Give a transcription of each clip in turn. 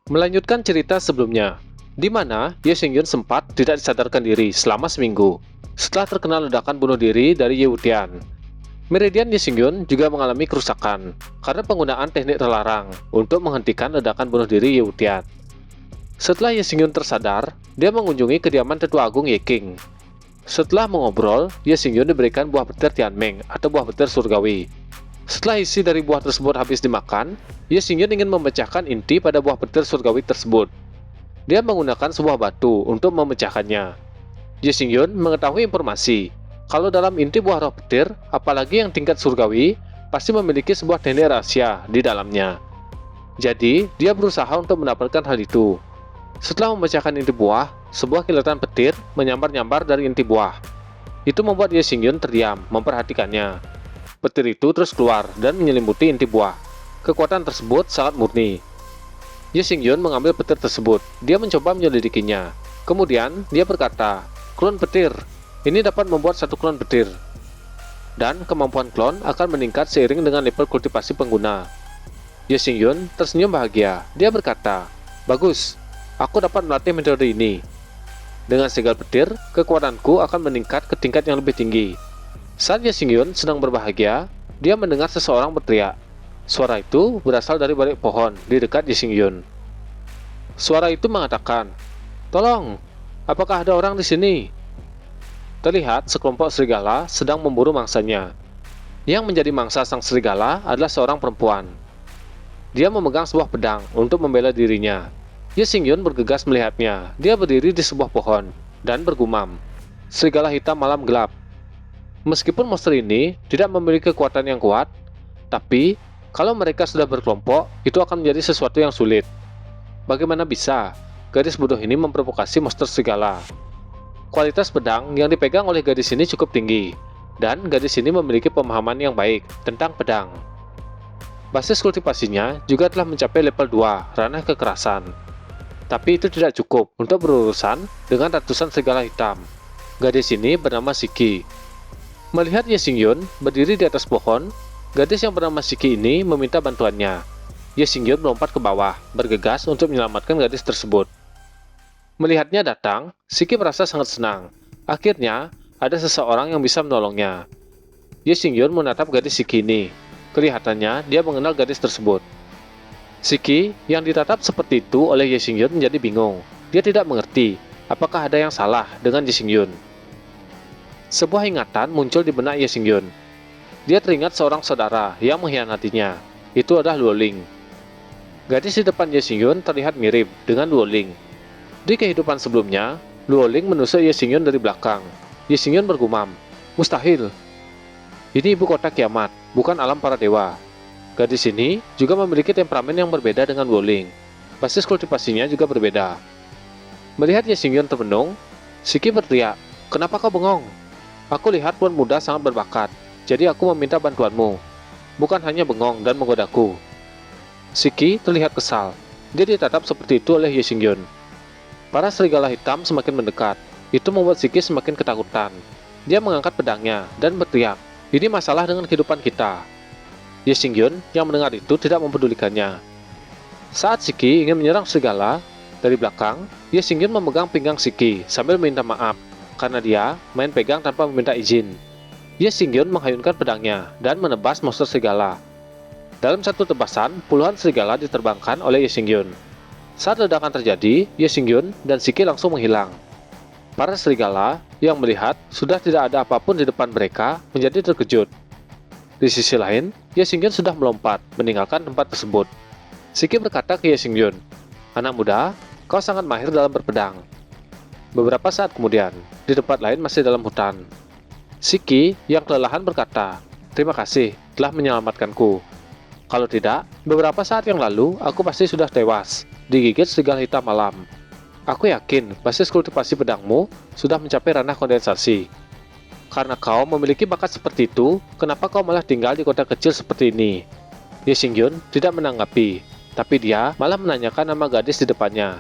Melanjutkan cerita sebelumnya, di mana Ye Xingyun sempat tidak disadarkan diri selama seminggu setelah terkena ledakan bunuh diri dari Ye Wudian. Meridian Ye Xingyun juga mengalami kerusakan karena penggunaan teknik terlarang untuk menghentikan ledakan bunuh diri Ye Wudian. Setelah Ye Xingyun tersadar, dia mengunjungi kediaman Tetua Agung Ye King. Setelah mengobrol, Ye Xingyun diberikan buah petir Tianming atau buah petir surgawi. Setelah isi dari buah tersebut habis dimakan, Ye Xingyun ingin memecahkan inti pada buah petir surgawi tersebut. Dia menggunakan sebuah batu untuk memecahkannya. Ye Xingyun mengetahui informasi kalau dalam inti buah roh petir, apalagi yang tingkat surgawi, pasti memiliki sebuah teknik rahasia di dalamnya. Jadi, dia berusaha untuk mendapatkan hal itu. Setelah memecahkan inti buah, sebuah kilatan petir menyambar-nyambar dari inti buah. Itu membuat Ye Xingyun terdiam, memperhatikannya. Petir itu terus keluar dan menyelimuti inti buah. Kekuatan tersebut sangat murni. Ye Xingyun mengambil petir tersebut. Dia mencoba menyelidikinya. Kemudian, dia berkata, "Klon petir. Ini dapat membuat satu klon petir." Dan kemampuan klon akan meningkat seiring dengan level kultivasi pengguna. Ye Xingyun tersenyum bahagia. Dia berkata, "Bagus. Aku dapat melatih metode ini. Dengan segel petir, kekuatanku akan meningkat ke tingkat yang lebih tinggi." Saat Ye Xingyun sedang berbahagia, dia mendengar seseorang berteriak. Suara itu berasal dari balik pohon di dekat Ye Xingyun. Suara itu mengatakan, "Tolong, apakah ada orang di sini?" Terlihat sekelompok serigala sedang memburu mangsanya. Yang menjadi mangsa sang serigala adalah seorang perempuan. Dia memegang sebuah pedang untuk membela dirinya. Ye Xingyun bergegas melihatnya. Dia berdiri di sebuah pohon dan bergumam, "Serigala hitam malam gelap." Meskipun monster ini tidak memiliki kekuatan yang kuat, tapi kalau mereka sudah berkelompok, itu akan menjadi sesuatu yang sulit. Bagaimana bisa gadis bodoh ini memprovokasi monster serigala? Kualitas pedang yang dipegang oleh gadis ini cukup tinggi, dan gadis ini memiliki pemahaman yang baik tentang pedang. Basis kultivasinya juga telah mencapai level 2, ranah kekerasan. Tapi itu tidak cukup untuk berurusan dengan ratusan serigala hitam. Gadis ini bernama Shiki. Melihat Ye Xingyun berdiri di atas pohon, gadis yang bernama Shiki ini meminta bantuannya. Ye Xingyun melompat ke bawah, bergegas untuk menyelamatkan gadis tersebut. Melihatnya datang, Shiki merasa sangat senang. Akhirnya, ada seseorang yang bisa menolongnya. Ye Xingyun menatap gadis Shiki ini. Kelihatannya dia mengenal gadis tersebut. Shiki yang ditatap seperti itu oleh Ye Xingyun menjadi bingung. Dia tidak mengerti apakah ada yang salah dengan Ye Xingyun. Sebuah ingatan muncul di benak Ye Xingyun. Dia teringat seorang saudara yang mengkhianatinya. Itu adalah Luoling. Gadis di depan Ye Xingyun terlihat mirip dengan Luoling. Di kehidupan sebelumnya, Luoling menusuk Ye Xingyun dari belakang. Ye Xingyun bergumam, "Mustahil. Ini ibu kota kiamat, bukan alam para dewa." Gadis ini juga memiliki temperamen yang berbeda dengan Luoling. Basis kultivasinya juga berbeda. Melihat Ye Xingyun termenung, Shiki berteriak, "Kenapa kau bengong? Aku lihat Tuan Muda sangat berbakat, jadi aku meminta bantuanmu. Bukan hanya bengong dan menggodaku." Shiki terlihat kesal. Dia ditatap seperti itu oleh Ye Xingyun. Para serigala hitam semakin mendekat. Itu membuat Shiki semakin ketakutan. Dia mengangkat pedangnya dan berteriak, "Ini masalah dengan kehidupan kita." Ye Xingyun yang mendengar itu tidak mempedulikannya. Saat Shiki ingin menyerang serigala, dari belakang, Ye Xingyun memegang pinggang Shiki sambil minta maaf karena dia main pegang tanpa meminta izin. Ye Xingyun menghayunkan pedangnya dan menebas monster serigala. Dalam satu tebasan, puluhan serigala diterbangkan oleh Ye Xingyun. Saat ledakan terjadi, Ye Xingyun dan Shiki langsung menghilang. Para serigala yang melihat sudah tidak ada apapun di depan mereka menjadi terkejut. Di sisi lain, Ye Xingyun sudah melompat, meninggalkan tempat tersebut. Shiki berkata ke Ye Xingyun, "Anak muda, kau sangat mahir dalam berpedang." Beberapa saat kemudian, di tempat lain masih dalam hutan, Shiki yang kelelahan berkata, "Terima kasih telah menyelamatkanku. Kalau tidak, beberapa saat yang lalu aku pasti sudah tewas, digigit serigala hitam malam. Aku yakin basis kultivasi pedangmu sudah mencapai ranah kondensasi. Karena kau memiliki bakat seperti itu, kenapa kau malah tinggal di kota kecil seperti ini?" Ye Xingyun tidak menanggapi, tapi dia malah menanyakan nama gadis di depannya.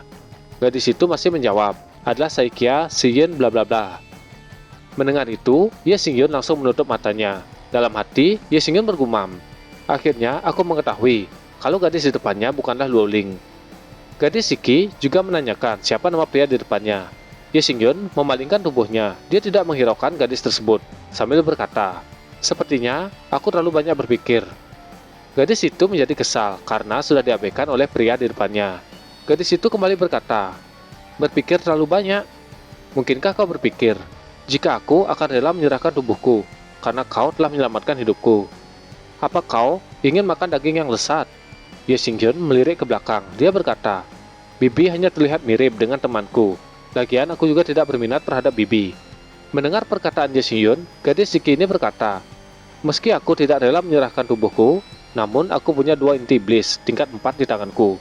Gadis itu masih menjawab, "Adalah Saikia Shiyin bla bla bla." Mendengar itu, Ye Xingyun langsung menutup matanya. Dalam hati, Ye Xingyun bergumam, "Akhirnya aku mengetahui kalau gadis di depannya bukanlah Luoling." Gadis Shiki juga menanyakan siapa nama pria di depannya. Ye Xingyun memalingkan tubuhnya. Dia tidak menghiraukan gadis tersebut, sambil berkata, "Sepertinya aku terlalu banyak berpikir." Gadis itu menjadi kesal karena sudah diabaikan oleh pria di depannya. Gadis itu kembali berkata, "Berpikir terlalu banyak? Mungkinkah kau berpikir, jika aku akan rela menyerahkan tubuhku, karena kau telah menyelamatkan hidupku? Apa kau ingin makan daging yang lesat?" Ye Xingyun melirik ke belakang. Dia berkata, "Bibi hanya terlihat mirip dengan temanku. Lagian aku juga tidak berminat terhadap Bibi." Mendengar perkataan Ye Xingyun, gadis Shiki ini berkata, "Meski aku tidak rela menyerahkan tubuhku, namun aku punya 2 inti iblis tingkat 4 di tanganku.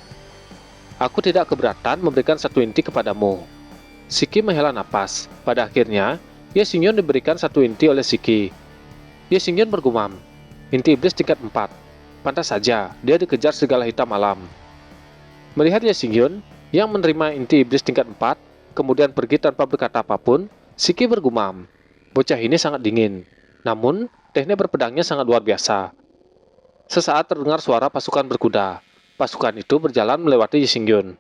Aku tidak keberatan memberikan 1 inti kepadamu." Shiki menghela napas. Pada akhirnya, Ye Xingyun diberikan 1 inti oleh Shiki. Ye Xingyun bergumam, "Inti iblis tingkat 4. Pantas saja dia dikejar serigala hitam malam." Melihat Ye Xingyun yang menerima inti iblis tingkat 4, kemudian pergi tanpa berkata apapun, Shiki bergumam, "Bocah ini sangat dingin. Namun, teknik berpedangnya sangat luar biasa." Sesaat terdengar suara pasukan berkuda. Pasukan itu berjalan melewati Ye Xingyun.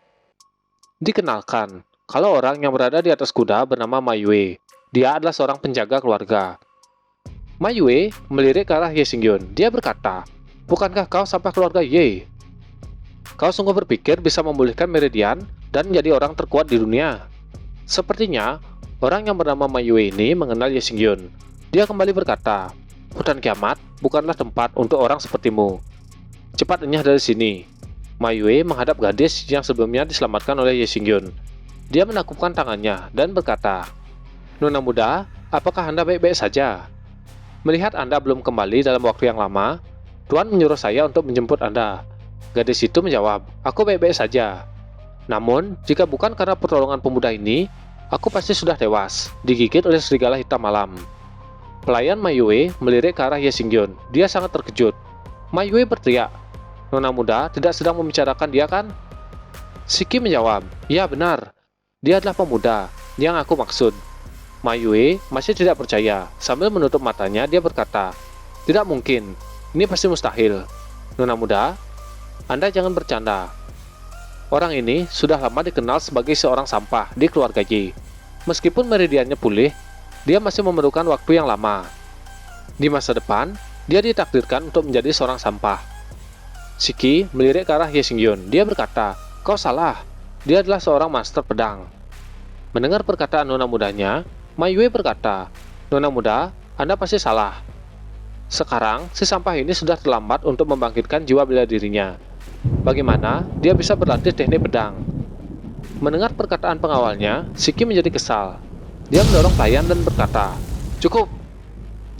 Dikenalkan, kalau orang yang berada di atas kuda bernama Ma Yue. Dia adalah seorang penjaga keluarga. Ma Yue melirik ke arah Ye Xingyun. Dia berkata, "Bukankah kau sampah keluarga Ye? Kau sungguh berpikir bisa memulihkan Meridian dan menjadi orang terkuat di dunia?" Sepertinya, orang yang bernama Ma Yue ini mengenal Ye Xingyun. Dia kembali berkata, "Hutan kiamat bukanlah tempat untuk orang sepertimu. Cepat enyah dari sini." Ma Yue menghadap gadis yang sebelumnya diselamatkan oleh Ye Xingyun. Dia menakupkan tangannya dan berkata, "Nona muda, apakah Anda baik-baik saja? Melihat Anda belum kembali dalam waktu yang lama, Tuan menyuruh saya untuk menjemput Anda." Gadis itu menjawab, "Aku baik-baik saja. Namun, jika bukan karena pertolongan pemuda ini, aku pasti sudah tewas, digigit oleh serigala hitam malam." Pelayan Ma Yue melirik ke arah Ye Xingyun. Dia sangat terkejut. Ma Yue berteriak, "Nona muda tidak sedang membicarakan dia kan?" Shiki menjawab, "Ya benar, dia adalah pemuda yang aku maksud." Ma Yue masih tidak percaya. Sambil menutup matanya, dia berkata, "Tidak mungkin, ini pasti mustahil. Nona muda, Anda jangan bercanda. Orang ini sudah lama dikenal sebagai seorang sampah di keluarga Yi. Meskipun meridiannya pulih, dia masih memerlukan waktu yang lama. Di masa depan, dia ditakdirkan untuk menjadi seorang sampah." Shiki melirik ke arah Ye Xingyun. Dia berkata, "Kau salah. Dia adalah seorang master pedang." Mendengar perkataan nona mudanya, Ma Yue berkata, "Nona muda, Anda pasti salah. Sekarang, si sampah ini sudah terlambat untuk membangkitkan jiwa bela dirinya. Bagaimana dia bisa berlatih teknik pedang?" Mendengar perkataan pengawalnya, Shiki menjadi kesal. Dia mendorong pelayan dan berkata, "Cukup,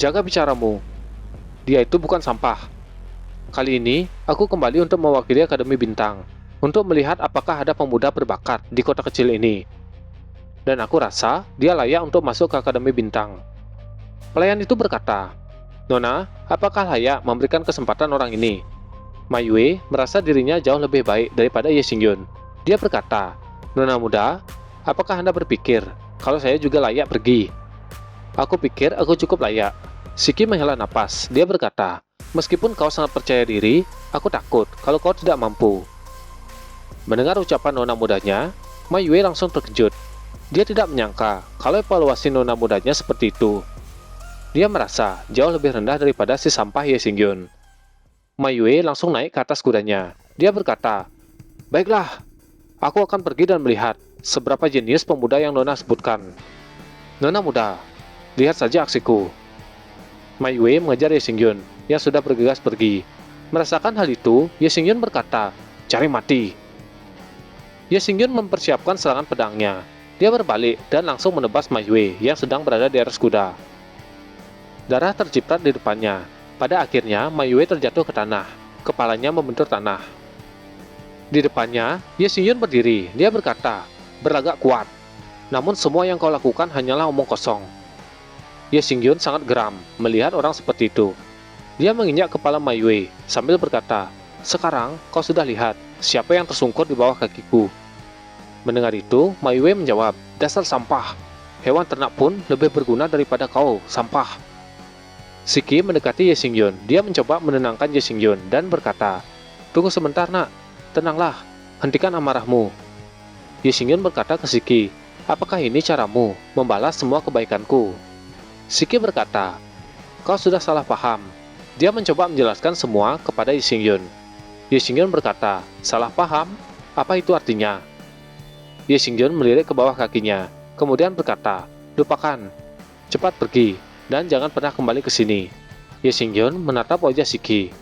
jaga bicaramu. Dia itu bukan sampah. Kali ini, aku kembali untuk mewakili Akademi Bintang, untuk melihat apakah ada pemuda berbakat di kota kecil ini. Dan aku rasa dia layak untuk masuk ke Akademi Bintang." Pelayan itu berkata, "Nona, apakah layak memberikan kesempatan orang ini?" Ma Yue merasa dirinya jauh lebih baik daripada Ye Xingyun. Dia berkata, "Nona muda, apakah Anda berpikir kalau saya juga layak pergi?" "Aku pikir aku cukup layak." Shiki menghela napas. Dia berkata, "Meskipun kau sangat percaya diri, aku takut kalau kau tidak mampu." Mendengar ucapan nona mudanya, Ma Yue langsung terkejut. Dia tidak menyangka kalau evaluasi nona mudanya seperti itu. Dia merasa jauh lebih rendah daripada si sampah Ye Xingyun. Ma Yue langsung naik ke atas kudanya. Dia berkata, "Baiklah, aku akan pergi dan melihat seberapa jenius pemuda yang Nona sebutkan. Nona muda, lihat saja aksiku." Ma Yue mengejar Ye Xingyun yang sudah bergegas pergi. Merasakan hal itu, Ye Xingyun berkata, "Cari mati." Ye Xingyun mempersiapkan serangan pedangnya. Dia berbalik dan langsung menebas Ma Yue yang sedang berada di atas kuda. Darah terciprat di depannya. Pada akhirnya, Ma Yue terjatuh ke tanah. Kepalanya membentur tanah. Di depannya, Ye Xingyun berdiri. Dia berkata, "Berlagak kuat. Namun semua yang kau lakukan hanyalah omong kosong." Ye Xingyun sangat geram melihat orang seperti itu. Dia menginjak kepala Ma Yue sambil berkata, "Sekarang kau sudah lihat siapa yang tersungkur di bawah kakiku." Mendengar itu, Ma Yue menjawab, "Dasar sampah. Hewan ternak pun lebih berguna daripada kau, sampah." Shiki mendekati Ye Xingyun. Dia mencoba menenangkan Ye Xingyun dan berkata, "Tunggu sebentar nak, tenanglah. hentikan amarahmu. Ye Xingyun berkata ke Shiki, apakah ini caramu membalas semua kebaikanku? Shiki berkata, kau sudah salah paham. Dia mencoba menjelaskan semua kepada Ye Xingyun. Ye Xingyun berkata, salah paham? Apa itu artinya? Ye Xingyun melirik ke bawah kakinya, kemudian berkata, lupakan. Cepat pergi, dan jangan pernah kembali ke sini. Ye Xingyun menatap wajah Shiki.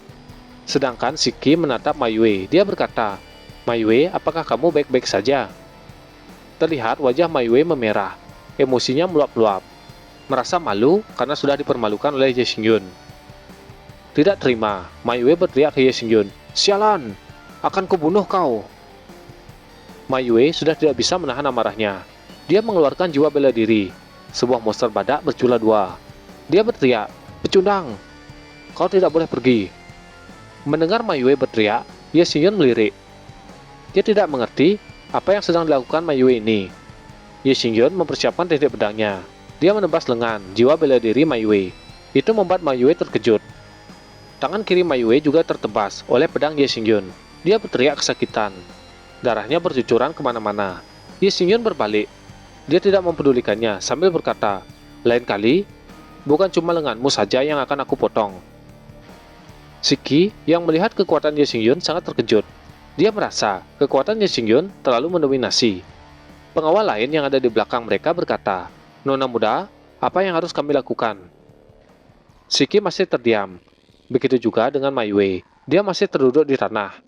Sedangkan Shiki menatap Mai Wei. Dia berkata, Mai Wei, apakah kamu baik-baik saja? Terlihat wajah Mai Wei memerah, emosinya meluap-luap. Merasa malu karena sudah dipermalukan oleh Ye Xingyun. Tidak terima, Mai Wei berteriak ke Ye Xingyun, sialan, akan kubunuh kau. Mai Wei sudah tidak bisa menahan amarahnya. Dia mengeluarkan jiwa bela diri. Sebuah monster badak bercula dua. Dia berteriak, pecundang, kau tidak boleh pergi. Mendengar Mai Wei berteriak, Ye Xingyun melirik. Dia tidak mengerti apa yang sedang dilakukan Mai Wei ini. Ye Xingyun mempersiapkan titik pedangnya. Dia menebas lengan jiwa bela diri Mai Wei. Itu membuat Mai Wei terkejut. Tangan kiri Mai Wei juga tertebas oleh pedang Ye Xingyun. Dia berteriak kesakitan. Darahnya bercucuran kemana-mana. Ye Xingyun berbalik. Dia tidak mempedulikannya sambil berkata, lain kali, bukan cuma lenganmu saja yang akan aku potong. Shiki yang melihat kekuatan Ye Xingyun sangat terkejut. Dia merasa kekuatan Ye Xingyun terlalu mendominasi. Pengawal lain yang ada di belakang mereka berkata, Nona muda, apa yang harus kami lakukan? Shiki masih terdiam. Begitu juga dengan Mai Wei. Dia masih terduduk di tanah.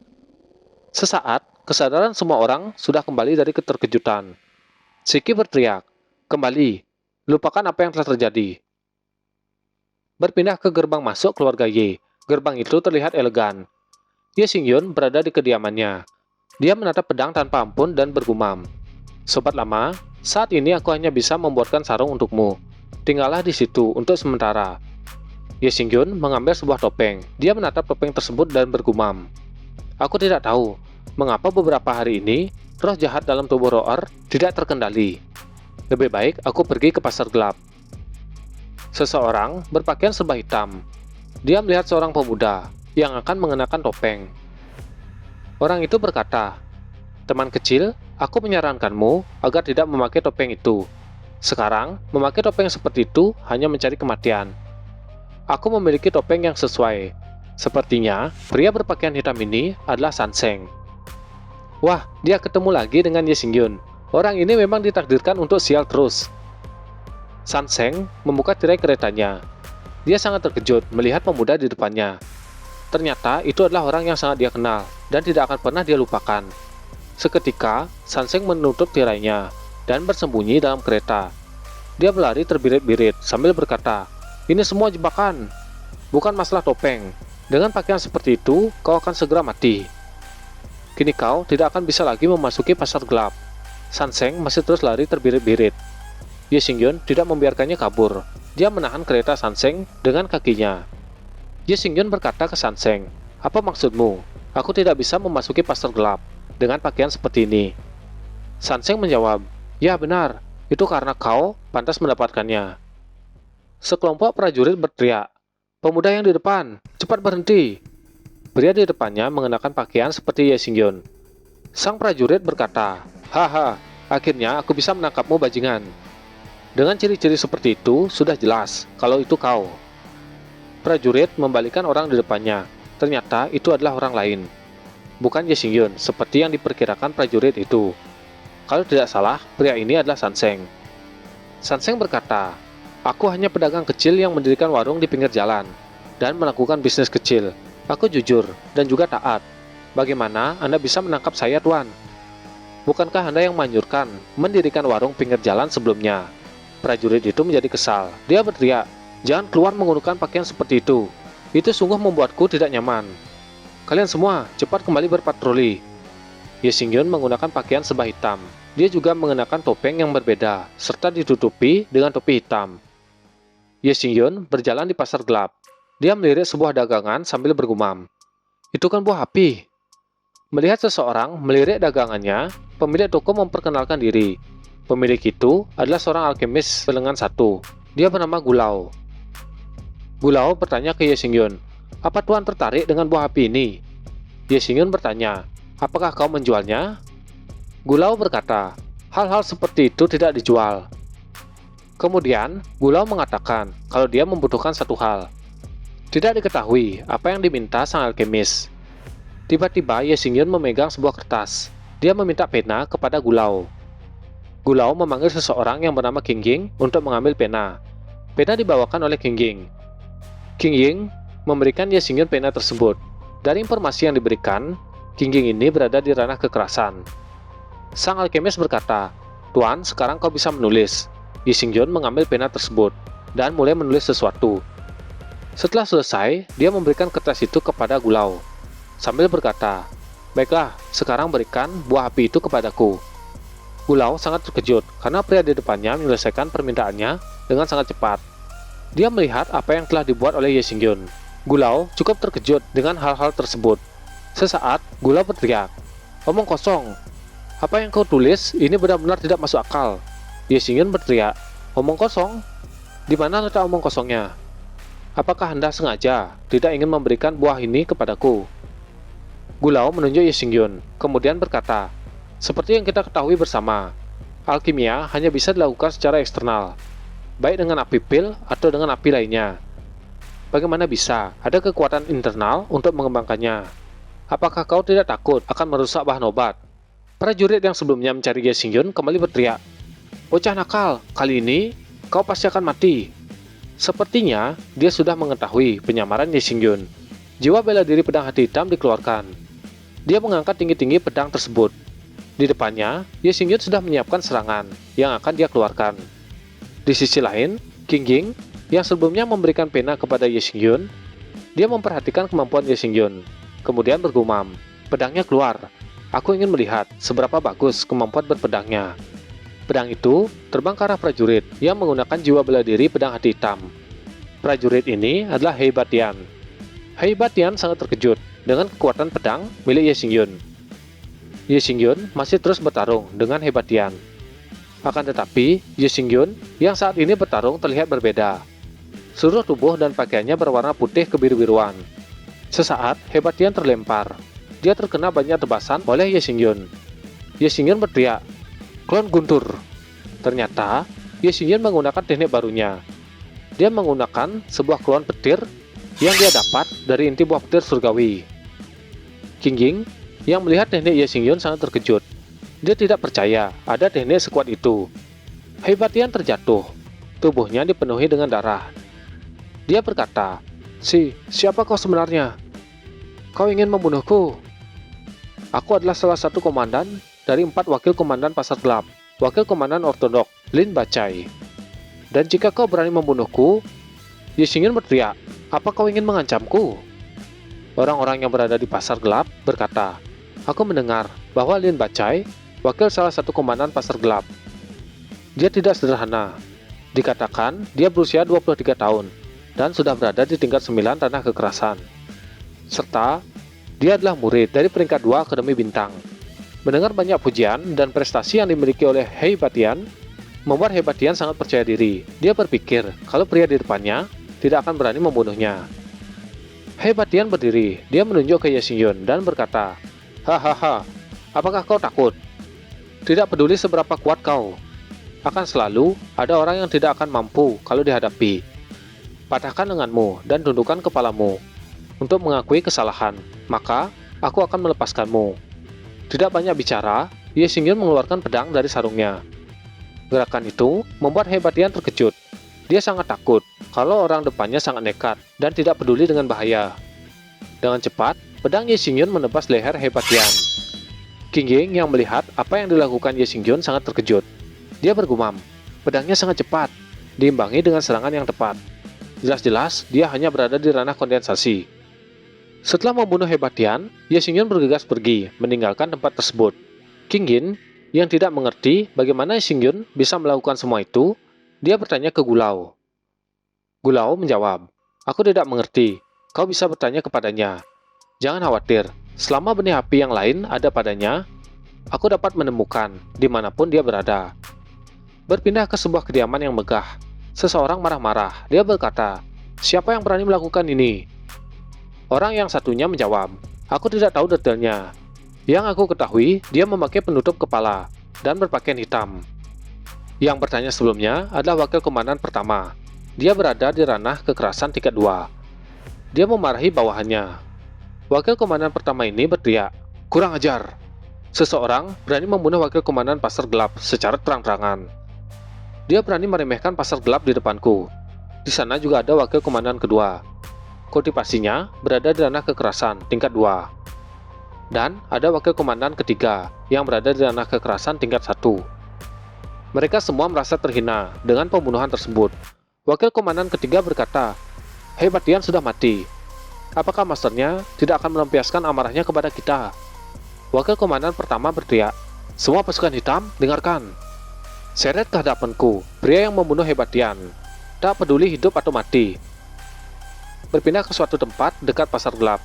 Sesaat, kesadaran semua orang sudah kembali dari keterkejutan. Shiki berteriak, kembali, lupakan apa yang telah terjadi. Berpindah ke gerbang masuk keluarga Ye. Gerbang itu terlihat elegan. Ye Xingyun berada di kediamannya. Dia menatap pedang tanpa ampun dan bergumam. Sobat lama, saat ini aku hanya bisa membuatkan sarung untukmu. Tinggallah di situ untuk sementara. Ye Xingyun mengambil sebuah topeng. Dia menatap topeng tersebut dan bergumam. Aku tidak tahu mengapa beberapa hari ini roh jahat dalam tubuh Roer tidak terkendali. Lebih baik aku pergi ke pasar gelap. Seseorang berpakaian serba hitam. Dia melihat seorang pemuda yang akan mengenakan topeng. Orang itu berkata, teman kecil, aku menyarankanmu agar tidak memakai topeng itu. Sekarang, memakai topeng seperti itu hanya mencari kematian. Aku memiliki topeng yang sesuai. Sepertinya, pria berpakaian hitam ini adalah Sanseng. Wah, dia ketemu lagi dengan Ye Xingyun. Orang ini memang ditakdirkan untuk sial terus. Sanseng membuka tirai keretanya. Dia sangat terkejut melihat pemuda di depannya. Ternyata itu adalah orang yang sangat dia kenal dan tidak akan pernah dia lupakan. Seketika, Sanseng menutup tirainya dan bersembunyi dalam kereta. Dia berlari terbirit-birit sambil berkata, ini semua jebakan, bukan masalah topeng. Dengan pakaian seperti itu, kau akan segera mati. Kini kau tidak akan bisa lagi memasuki pasar gelap. Sanseng masih terus lari terbirit-birit. Ye Xingyun tidak membiarkannya kabur. Dia menahan kereta Sanseng dengan kakinya. Ye Xingyun berkata ke Sanseng, apa maksudmu? Aku tidak bisa memasuki pasar gelap dengan pakaian seperti ini. Sanseng menjawab, ya benar, itu karena kau pantas mendapatkannya. Sekelompok prajurit berteriak, pemuda yang di depan, cepat berhenti. Pria di depannya mengenakan pakaian seperti Ye Xingyun. Sang prajurit berkata, haha, akhirnya aku bisa menangkapmu bajingan. Dengan ciri-ciri seperti itu, sudah jelas kalau itu kau. Prajurit membalikkan orang di depannya. Ternyata itu adalah orang lain. Bukan Ye Xingyun, seperti yang diperkirakan prajurit itu. Kalau tidak salah, pria ini adalah Sanseng. Sanseng berkata, aku hanya pedagang kecil yang mendirikan warung di pinggir jalan dan melakukan bisnis kecil. Aku jujur dan juga taat. Bagaimana Anda bisa menangkap saya, Tuan? Bukankah Anda yang manjurkan mendirikan warung pinggir jalan sebelumnya? Prajurit itu menjadi kesal. Dia berteriak, jangan keluar menggunakan pakaian seperti itu. Itu sungguh membuatku tidak nyaman. Kalian semua cepat kembali berpatroli. Ye Xingyun menggunakan pakaian serba hitam. Dia juga mengenakan topeng yang berbeda, serta ditutupi dengan topi hitam. Ye Xingyun berjalan di pasar gelap. Dia melirik sebuah dagangan sambil bergumam. Itu kan buah api. Melihat seseorang melirik dagangannya, pemilik toko memperkenalkan diri. Pemilik itu adalah seorang alkemis berlengan satu. Dia bernama Gulao. Gulao bertanya ke Ye Xingyun, apa Tuan tertarik dengan buah api ini? Ye Xingyun bertanya, Apakah kau menjualnya? Gulau berkata, hal-hal seperti itu tidak dijual. Kemudian, Gulau mengatakan kalau dia membutuhkan satu hal. Tidak diketahui apa yang diminta sang alkemis. Tiba-tiba Ye Xingyun memegang sebuah kertas. Dia meminta pena kepada Gulau. Gulau memanggil seseorang yang bernama Qing Ying untuk mengambil pena. Pena dibawakan oleh Qing Ying. Qing Ying memberikan Ye Xingyun pena tersebut. Dari informasi yang diberikan, Qing Ying ini berada di ranah kekerasan. Sang alkemis berkata, "Tuan, sekarang kau bisa menulis." Ye Xingyun mengambil pena tersebut dan mulai menulis sesuatu. Setelah selesai, dia memberikan kertas itu kepada Gulau sambil berkata, "Baiklah, sekarang berikan buah api itu kepadaku." Gulau sangat terkejut karena pria di depannya menyelesaikan permintaannya dengan sangat cepat. Dia melihat apa yang telah dibuat oleh Ye Xingyun. Gulau cukup terkejut dengan hal-hal tersebut. Sesaat, Gulau berteriak, "Omong kosong. Apa yang kau tulis ini benar-benar tidak masuk akal." Ye Xingyun berteriak, "Omong kosong? Di mana letak omong kosongnya? Apakah Anda sengaja tidak ingin memberikan buah ini kepadaku?" Gulau menunjuk Ye Xingyun, kemudian berkata, "Seperti yang kita ketahui bersama, alkimia hanya bisa dilakukan secara eksternal, baik dengan api pil atau dengan api lainnya. Bagaimana bisa ada kekuatan internal untuk mengembangkannya? Apakah kau tidak takut akan merusak bahan obat?" Prajurit yang sebelumnya mencari Ye Xingyun kembali berteriak, "Bocah nakal, kali ini kau pasti akan mati." Sepertinya dia sudah mengetahui penyamaran Ye Xingyun. Jiwa bela diri pedang hati hitam dikeluarkan. Dia mengangkat tinggi-tinggi pedang tersebut. Di depannya, Ye Xingyun sudah menyiapkan serangan yang akan dia keluarkan. Di sisi lain, Qing Ying yang sebelumnya memberikan pena kepada Ye Xingyun, dia memperhatikan kemampuan Ye Xingyun, kemudian bergumam, "Pedangnya keluar. Aku ingin melihat seberapa bagus kemampuan berpedangnya." Pedang itu terbang ke arah prajurit yang menggunakan jiwa bela diri pedang hati hitam. Prajurit ini adalah Hei Batian. Hei Batian sangat terkejut dengan kekuatan pedang milik Ye Xingyun. Ye Xingyun masih terus bertarung dengan Hei Batian. Akan tetapi, Ye Xingyun yang saat ini bertarung terlihat berbeda. Seluruh tubuh dan pakaiannya berwarna putih kebiru-biruan. Sesaat, Hei Batian terlempar. Dia terkena banyak tebasan oleh Ye Xingyun. Ye Xingyun berteriak, "Klon Guntur." Ternyata, Ye Xingyun menggunakan teknik barunya. Dia menggunakan sebuah klon petir yang dia dapat dari inti buah petir surgawi. Qing Ying yang melihat teknik Ye Xingyun sangat terkejut. Dia tidak percaya ada teknik sekuat itu. Hei Batian terjatuh. Tubuhnya dipenuhi dengan darah. Dia berkata, Siapa kau sebenarnya? Kau ingin membunuhku?" "Aku adalah salah satu komandan dari 4 wakil komandan pasar gelap, wakil komandan ortodok, Lin Bacai. Dan jika kau berani membunuhku..." Ye Xingyun berteriak, "Apa kau ingin mengancamku?" Orang-orang yang berada di pasar gelap berkata, "Aku mendengar bahwa Lin Bacai, wakil salah satu komandan pasar gelap. Dia tidak sederhana. Dikatakan dia berusia 23 tahun dan sudah berada di tingkat 9 ranah kekerasan. Serta dia adalah murid dari peringkat 2 Akademi Bintang." Mendengar banyak pujian dan prestasi yang dimiliki oleh Hei Batian, membuat Hei Batian sangat percaya diri. Dia berpikir kalau pria di depannya tidak akan berani membunuhnya. Hei Batian berdiri, dia menunjuk ke Ye Xingyun dan berkata, "Hahaha, apakah kau takut? Tidak peduli seberapa kuat kau, akan selalu ada orang yang tidak akan mampu kalau dihadapi. Patahkan lenganmu dan tundukkan kepalamu untuk mengakui kesalahan, maka aku akan melepaskanmu." Tidak banyak bicara, Ye Xingyun mengeluarkan pedang dari sarungnya. Gerakan itu membuat Hei Batian terkejut. Dia sangat takut kalau orang depannya sangat nekat dan tidak peduli dengan bahaya. Dengan cepat, pedang Ye Xingyun menebas leher Hei Batian. Qing Ying yang melihat apa yang dilakukan Ye Xingyun sangat terkejut. Dia bergumam, pedangnya sangat cepat, diimbangi dengan serangan yang tepat. Jelas-jelas dia hanya berada di ranah kondensasi. Setelah membunuh Hei Batian, Ye Xingyun bergegas pergi, meninggalkan tempat tersebut. Qing Ying yang tidak mengerti bagaimana Ye Xingyun bisa melakukan semua itu, dia bertanya ke Gulau. Gulau menjawab, "Aku tidak mengerti, kau bisa bertanya kepadanya. Jangan khawatir, selama benih api yang lain ada padanya, aku dapat menemukan dimanapun dia berada." Berpindah ke sebuah kediaman yang megah, seseorang marah-marah. Dia berkata, "Siapa yang berani melakukan ini?" Orang yang satunya menjawab, "Aku tidak tahu detailnya." Yang aku ketahui, dia memakai penutup kepala dan berpakaian hitam. Yang bertanya sebelumnya adalah wakil komandan pertama. Dia berada di ranah kekerasan tingkat 2. Dia memarahi bawahannya. Wakil komandan pertama ini berteriak, "Kurang ajar!" Seseorang berani membunuh wakil komandan pasar gelap secara terang-terangan. Dia berani meremehkan pasar gelap di depanku. Di sana juga ada wakil komandan kedua. Kultivasinya berada di ranah kekerasan tingkat 2. Dan ada wakil komandan ketiga yang berada di ranah kekerasan tingkat 1. Mereka semua merasa terhina dengan pembunuhan tersebut. Wakil komandan ketiga berkata, "Hei, Batian sudah mati. Apakah masternya tidak akan melampiaskan amarahnya kepada kita?" Wakil komandan pertama berteriak, "Semua pasukan hitam, dengarkan. Seret ke hadapanku, pria yang membunuh Hebatian. Tak peduli hidup atau mati." Berpindah ke suatu tempat dekat pasar gelap.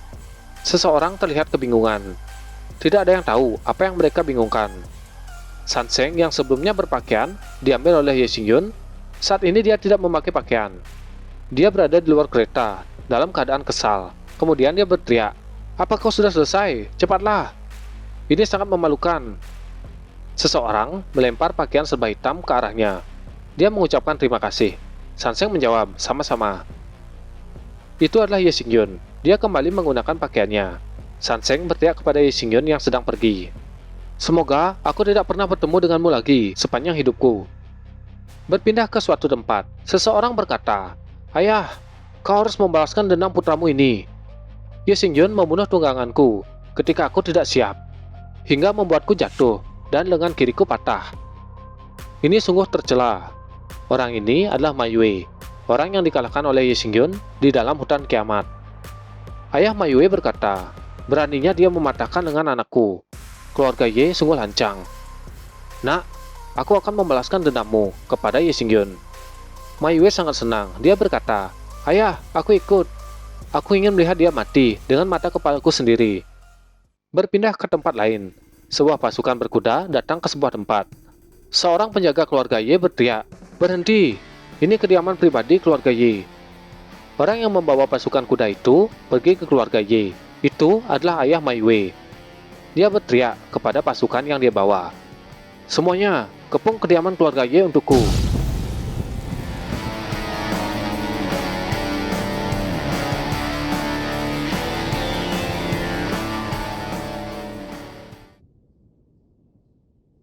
Seseorang terlihat kebingungan. Tidak ada yang tahu apa yang mereka bingungkan. Sanseng yang sebelumnya berpakaian diambil oleh Ye Xingyun. Saat ini dia tidak memakai pakaian. Dia berada di luar kereta dalam keadaan kesal. Kemudian dia berteriak, "Apa kau sudah selesai? Cepatlah! Ini sangat memalukan." Seseorang melempar pakaian serba hitam ke arahnya. Dia mengucapkan terima kasih. Sanseng menjawab, "Sama-sama." Itu adalah Ye Xingyun. Dia kembali menggunakan pakaiannya. Sanseng berteriak kepada Ye Xingyun yang sedang pergi, "Semoga aku tidak pernah bertemu denganmu lagi sepanjang hidupku." Berpindah ke suatu tempat, seseorang berkata, "Ayah, kau harus membalaskan dendam putramu ini. Ye Xingyun membunuh tungganganku ketika aku tidak siap, hingga membuatku jatuh dan lengan kiriku patah. Ini sungguh tercela. Orang ini adalah Ma Yue, orang yang dikalahkan oleh Ye Xingyun di dalam hutan kiamat." Ayah Ma Yue berkata, "Beraninya dia mematahkan lengan anakku. Keluarga Ye sungguh lancang. Nak, aku akan membalaskan dendammu kepada Ye Xingyun." Ma Yue sangat senang. Dia berkata, "Ayah, aku ikut. Aku ingin melihat dia mati dengan mata kepalaku sendiri." Berpindah ke tempat lain. Sebuah pasukan berkuda datang ke sebuah tempat. Seorang penjaga keluarga Ye berteriak, "Berhenti! Ini kediaman pribadi keluarga Ye." Orang yang membawa pasukan kuda itu pergi ke keluarga Ye. Itu adalah ayah Ma Yue. Dia berteriak kepada pasukan yang dia bawa, "Semuanya, kepung kediaman keluarga Ye untukku."